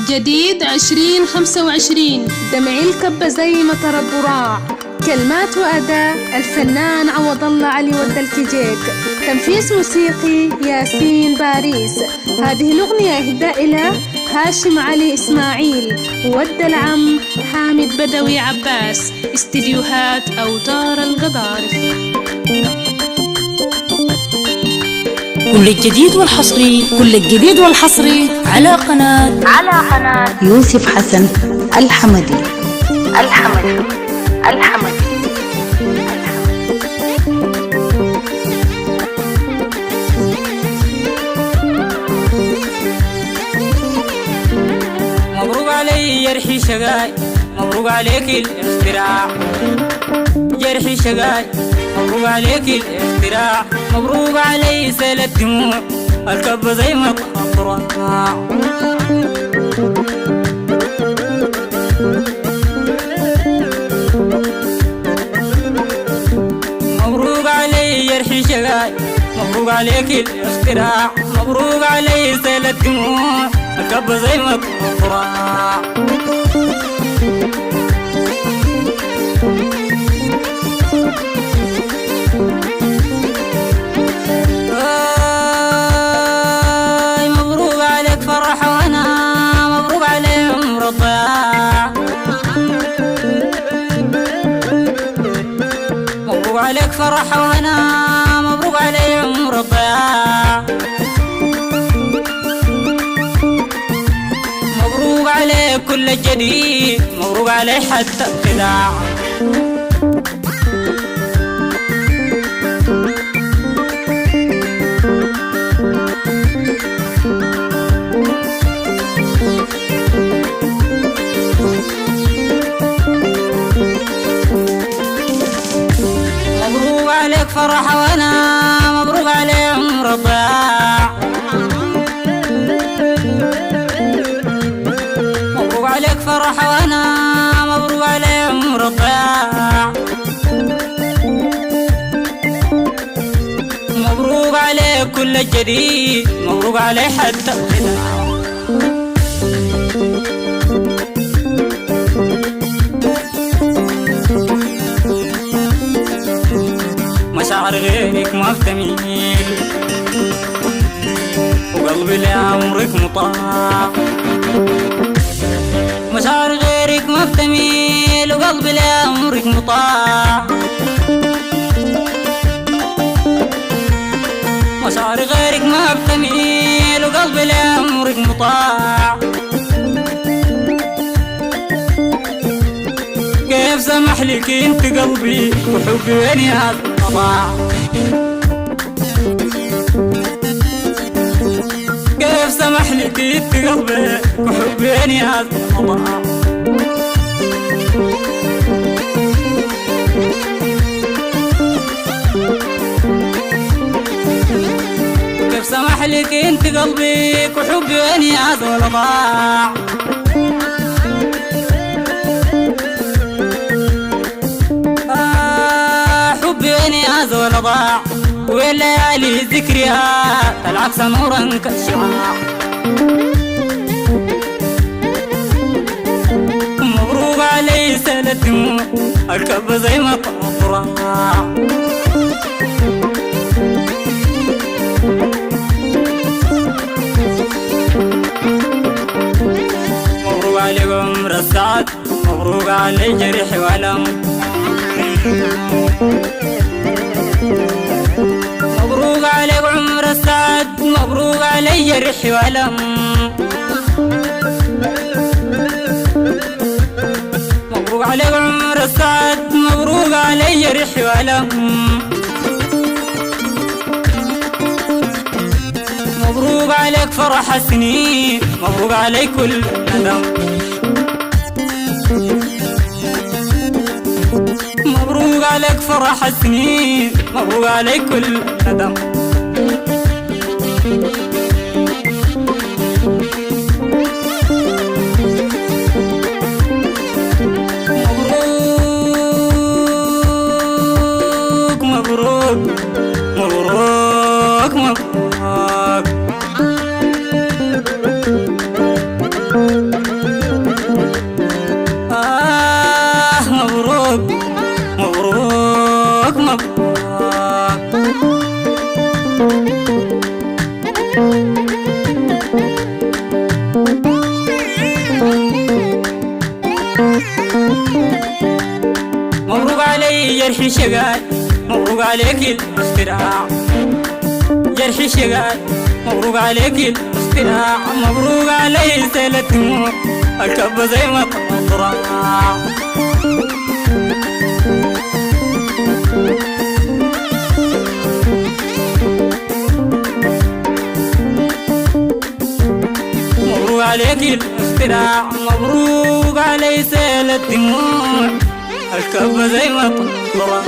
جديد 2025. دمعي الكبة زي مطر الضراع. كلمات وأداء الفنان عوض الله علي ود الكجيك. تنفيذ موسيقي ياسين باريس. هذه الأغنية إهداء إلى هاشم علي إسماعيل ود العم حامد بدوي عباس. استديوهات أوتار القضارف. كل الجديد والحصري على قناة يوسف حسن الحمدي. مبروك علي جرحي شقاي، مبروك عليك الاختراع. جرحي شقاي، مبروك عليك الاختراع. مبروك علي سيل الدموع الكب زي ما الضراع. مبروك علي جرحي شقاي، مبروك عليك الاختراع. مبروك علي سيل الدموع الكب زي ما الضراع. مبروك عليك فرح وانا مبروك علي عمر الضياع. مبروك عليك فرح وانا مبروك علي عمر الضياع. مبروك عليك كل الجديد، مبروك علي حتى الخداع. مبروك عليك فرح وانا مبروك علي عمر الضياع. مبروك عليك فرح وانا مبروك علي عمر الضياع. مبروك عليك كل الجديد، مبروك علي حتى الخداع. مشاعر غيرك ما بتميل وقلبي لعمرك مطاع. مشاعر غيرك ما بتميل وقلبي لعمرك مطاع. مشاعر غيرك ما بتميل وقلبي لعمرك مطاع. كيف سمح لك انت قلبي وحبي وين هذا الطباع. كيف سمح لك انت قلبي وحبي وين هذا الطباع. كيف سمح لك انت قلبي وحبي وين هذا الطباع. ولا ضاع والليالي ذكرها العكس نورا كالشعاع. مبروك علي سيل الدموع الكب زي ما الضراع. مبروك علي عمر السعد، مبروك علي جرح والم. مبروك عليك عمر السعد، مبروك علي جرح والم. مبروك عليك عمر السعد، مبروك علي جرح والم. مبروك عليك فرح السنين، مبروك علي كل ندم. مبروك عليك فرح السنين، مبروك عليك كل ندم. مبروك مبروك مبروك مبروك. شقاي مبروك عليك الاختراع جرح شقاي مبروك عليك الاختراع مبروك علي سيلة دموع الكب زي ما طلع مبروك عليك الاختراع مبروك علي سيلة دموع الكب زي ما طلع